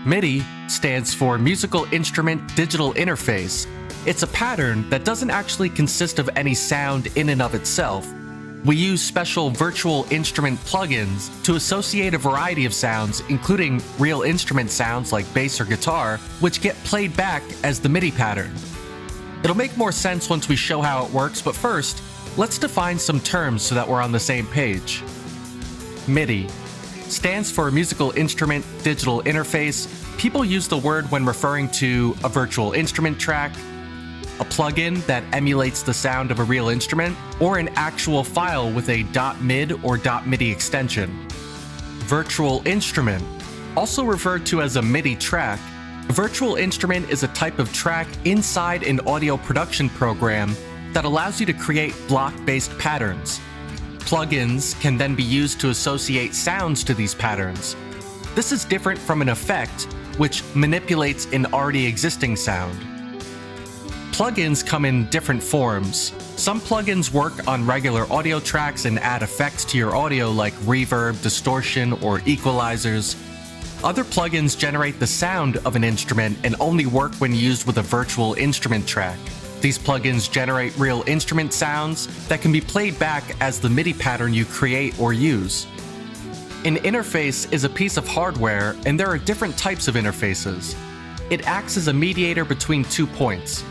MIDI stands for Musical Instrument Digital Interface. It's a pattern that doesn't actually consist of any sound in and of itself. We use special virtual instrument plugins to associate a variety of sounds, including real instrument sounds like bass or guitar, which get played back as the MIDI pattern. It'll make more sense once we show how it works, but first, let's define some terms so that we're on the same page. MIDI stands for Musical Instrument Digital Interface. People use the word when referring to a virtual instrument track, a plugin that emulates the sound of a real instrument, or an actual file with a .mid or .midi extension. Virtual instrument, also referred to as a MIDI track. A virtual instrument is a type of track inside an audio production program that allows you to create block-based patterns. Plugins can then be used to associate sounds to these patterns. This is different from an effect, which manipulates an already existing sound. Plugins come in different forms. Some plugins work on regular audio tracks and add effects to your audio like reverb, distortion, or equalizers. Other plugins generate the sound of an instrument and only work when used with a virtual instrument track. These plugins generate real instrument sounds that can be played back as the MIDI pattern you create or use. An interface is a piece of hardware, and there are different types of interfaces. It acts as a mediator between 2 points.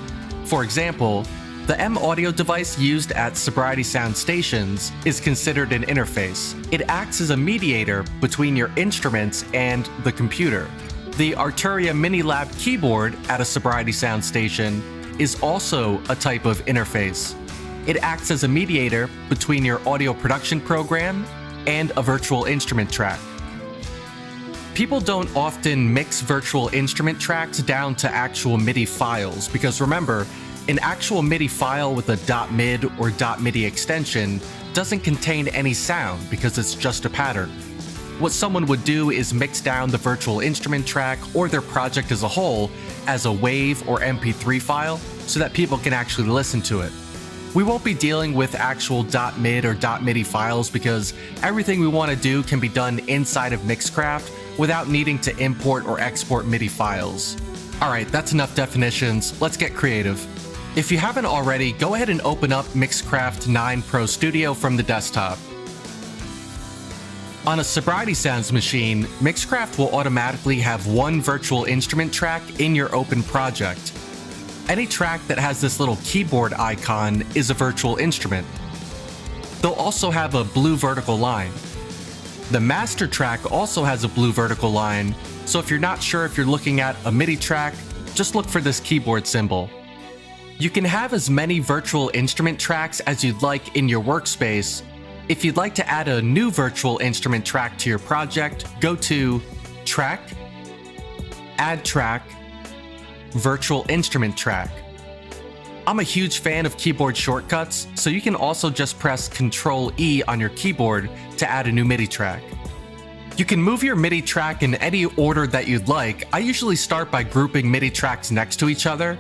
For example, the M audio device used at sobriety sound stations is considered an interface. It acts as a mediator between your instruments and the computer. The Arturia Minilab keyboard at a sobriety sound station is also a type of interface. It acts as a mediator between your audio production program and a virtual instrument track. People don't often mix virtual instrument tracks down to actual MIDI files because remember, an actual MIDI file with a .mid or .midi extension doesn't contain any sound because it's just a pattern. What someone would do is mix down the virtual instrument track or their project as a whole as a WAV or MP3 file so that people can actually listen to it. We won't be dealing with actual .mid or .midi files because everything we want to do can be done inside of Mixcraft without needing to import or export MIDI files. Alright, that's enough definitions, let's get creative. If you haven't already, go ahead and open up Mixcraft 9 Pro Studio from the desktop. On a Sobriety Sounds machine, Mixcraft will automatically have one virtual instrument track in your open project. Any track that has this little keyboard icon is a virtual instrument. They'll also have a blue vertical line. The master track also has a blue vertical line, so if you're not sure if you're looking at a MIDI track, just look for this keyboard symbol. You can have as many virtual instrument tracks as you'd like in your workspace. If you'd like to add a new virtual instrument track to your project, go to Track, Add Track, Virtual Instrument Track. I'm a huge fan of keyboard shortcuts, so you can also just press Ctrl-E on your keyboard to add a new MIDI track. You can move your MIDI track in any order that you'd like. I usually start by grouping MIDI tracks next to each other.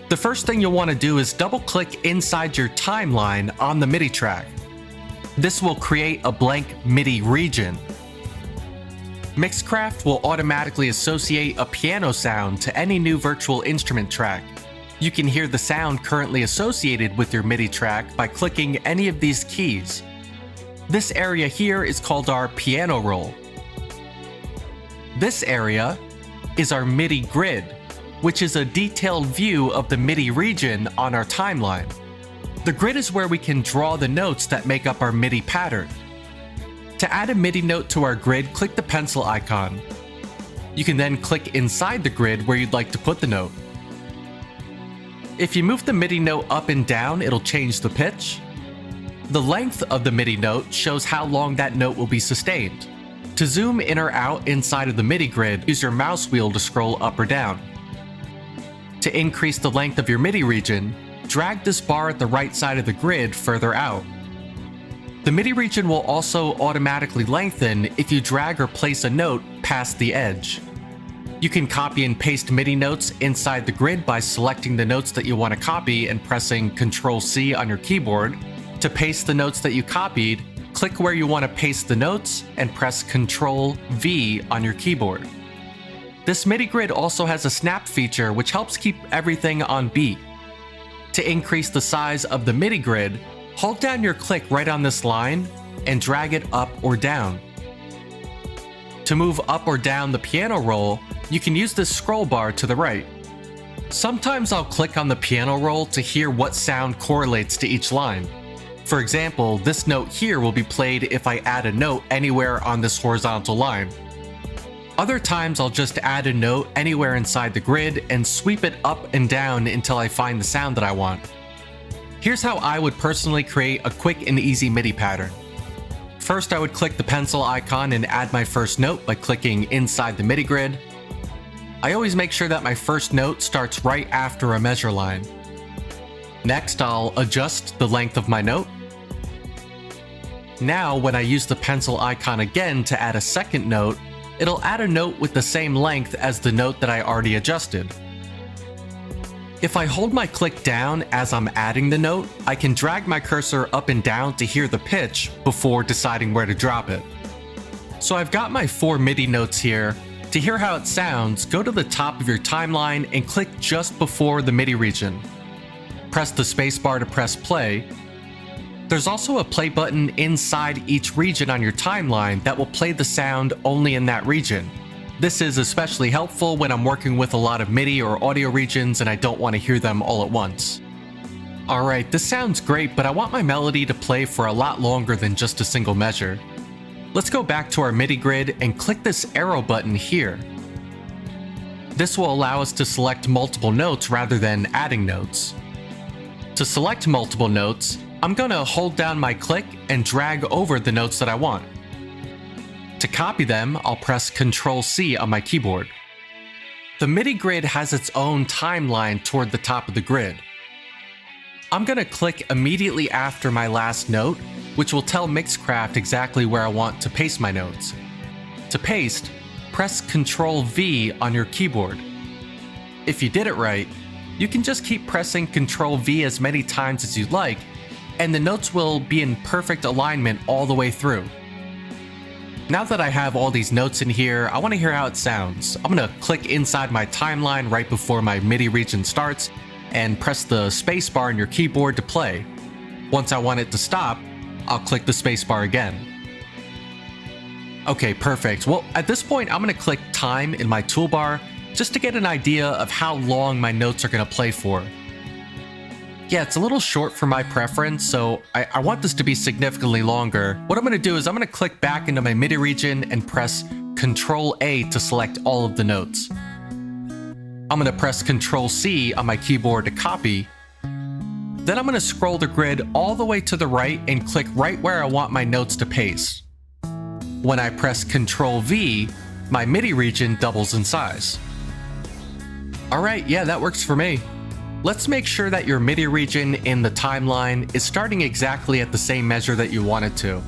The first thing you'll want to do is double-click inside your timeline on the MIDI track. This will create a blank MIDI region. Mixcraft will automatically associate a piano sound to any new virtual instrument track. You can hear the sound currently associated with your MIDI track by clicking any of these keys. This area here is called our piano roll. This area is our MIDI grid, which is a detailed view of the MIDI region on our timeline. The grid is where we can draw the notes that make up our MIDI pattern. To add a MIDI note to our grid, click the pencil icon. You can then click inside the grid where you'd like to put the note. If you move the MIDI note up and down, it'll change the pitch. The length of the MIDI note shows how long that note will be sustained. To zoom in or out inside of the MIDI grid, use your mouse wheel to scroll up or down. To increase the length of your MIDI region, drag this bar at the right side of the grid further out. The MIDI region will also automatically lengthen if you drag or place a note past the edge. You can copy and paste MIDI notes inside the grid by selecting the notes that you want to copy and pressing Ctrl-C on your keyboard. To paste the notes that you copied, click where you want to paste the notes and press Ctrl-V on your keyboard. This MIDI grid also has a snap feature which helps keep everything on beat. To increase the size of the MIDI grid, hold down your click right on this line and drag it up or down. To move up or down the piano roll, you can use this scroll bar to the right. Sometimes I'll click on the piano roll to hear what sound correlates to each line. For example, this note here will be played if I add a note anywhere on this horizontal line. Other times I'll just add a note anywhere inside the grid and sweep it up and down until I find the sound that I want. Here's how I would personally create a quick and easy MIDI pattern. First, I would click the pencil icon and add my first note by clicking inside the MIDI grid. I always make sure that my first note starts right after a measure line. Next, I'll adjust the length of my note. Now, when I use the pencil icon again to add a second note, it'll add a note with the same length as the note that I already adjusted. If I hold my click down as I'm adding the note, I can drag my cursor up and down to hear the pitch before deciding where to drop it. So I've got my 4 MIDI notes here. To hear how it sounds, go to the top of your timeline and click just before the MIDI region. Press the spacebar to press play. There's also a play button inside each region on your timeline that will play the sound only in that region. This is especially helpful when I'm working with a lot of MIDI or audio regions and I don't want to hear them all at once. Alright, this sounds great, but I want my melody to play for a lot longer than just a single measure. Let's go back to our MIDI grid and click this arrow button here. This will allow us to select multiple notes rather than adding notes. To select multiple notes, I'm going to hold down my click and drag over the notes that I want. To copy them, I'll press Ctrl-C on my keyboard. The MIDI grid has its own timeline toward the top of the grid. I'm going to click immediately after my last note, which will tell Mixcraft exactly where I want to paste my notes. To paste, press Ctrl-V on your keyboard. If you did it right, you can just keep pressing Ctrl-V as many times as you'd like, and the notes will be in perfect alignment all the way through. Now that I have all these notes in here, I want to hear how it sounds. I'm going to click inside my timeline right before my MIDI region starts and press the spacebar on your keyboard to play. Once I want it to stop, I'll click the spacebar again. Okay, perfect. Well, at this point, I'm going to click time in my toolbar just to get an idea of how long my notes are going to play for. Yeah, it's a little short for my preference, so I want this to be significantly longer. What I'm going to do is I'm going to click back into my MIDI region and press Ctrl-A to select all of the notes. I'm going to press Ctrl-C on my keyboard to copy. Then I'm going to scroll the grid all the way to the right and click right where I want my notes to paste. When I press Ctrl-V, my MIDI region doubles in size. Alright, yeah, that works for me. Let's make sure that your MIDI region in the timeline is starting exactly at the same measure that you want it to.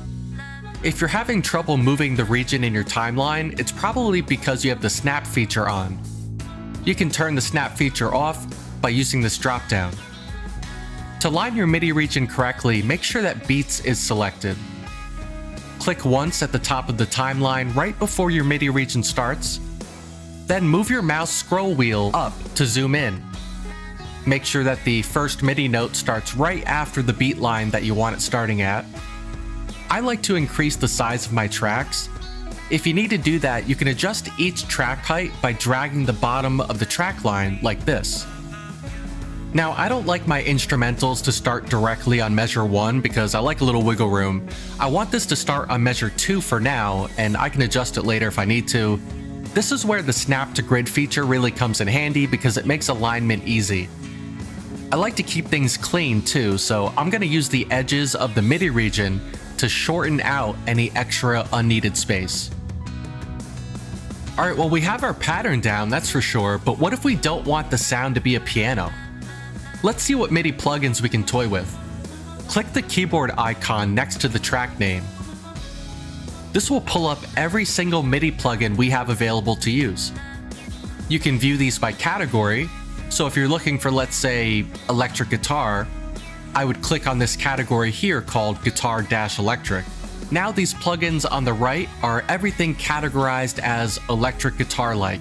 If you're having trouble moving the region in your timeline, it's probably because you have the snap feature on. You can turn the snap feature off by using this dropdown. To line your MIDI region correctly, make sure that Beats is selected. Click once at the top of the timeline right before your MIDI region starts. Then move your mouse scroll wheel up to zoom in. Make sure that the first MIDI note starts right after the beat line that you want it starting at. I like to increase the size of my tracks. If you need to do that, you can adjust each track height by dragging the bottom of the track line like this. Now, I don't like my instrumentals to start directly on measure 1 because I like a little wiggle room. I want this to start on measure 2 for now, and I can adjust it later if I need to. This is where the snap to grid feature really comes in handy because it makes alignment easy. I like to keep things clean too, so I'm going to use the edges of the MIDI region to shorten out any extra unneeded space. Alright, well, we have our pattern down, that's for sure, but what if we don't want the sound to be a piano? Let's see what MIDI plugins we can toy with. Click the keyboard icon next to the track name. This will pull up every single MIDI plugin we have available to use. You can view these by category. So if you're looking for, let's say, electric guitar, I would click on this category here called Guitar-Electric. Now these plugins on the right are everything categorized as electric guitar-like.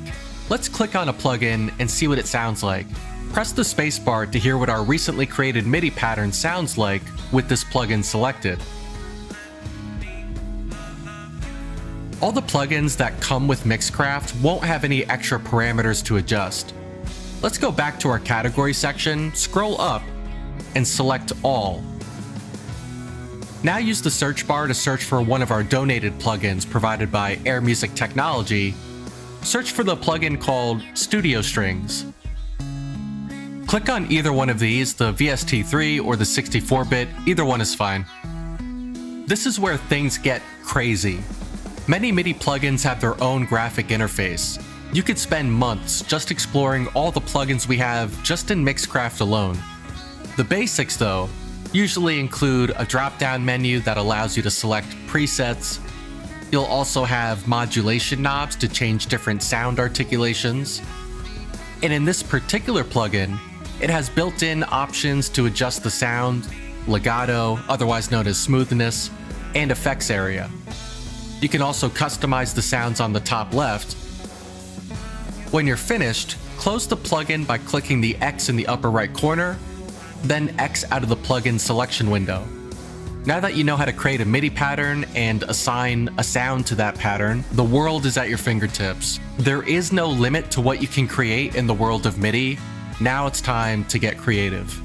Let's click on a plugin and see what it sounds like. Press the spacebar to hear what our recently created MIDI pattern sounds like with this plugin selected. All the plugins that come with Mixcraft won't have any extra parameters to adjust. Let's go back to our category section, scroll up, and select all. Now use the search bar to search for one of our donated plugins provided by Air Music Technology. Search for the plugin called Studio Strings. Click on either one of these, the VST3 or the 64-bit, either one is fine. This is where things get crazy. Many MIDI plugins have their own graphic interface. You could spend months just exploring all the plugins we have just in Mixcraft alone. The basics, though, usually include a drop-down menu that allows you to select presets. You'll also have modulation knobs to change different sound articulations. And in this particular plugin, it has built-in options to adjust the sound, legato, otherwise known as smoothness, and effects area. You can also customize the sounds on the top left. When you're finished, close the plugin by clicking the X in the upper right corner, then X out of the plugin selection window. Now that you know how to create a MIDI pattern and assign a sound to that pattern, the world is at your fingertips. There is no limit to what you can create in the world of MIDI. Now it's time to get creative.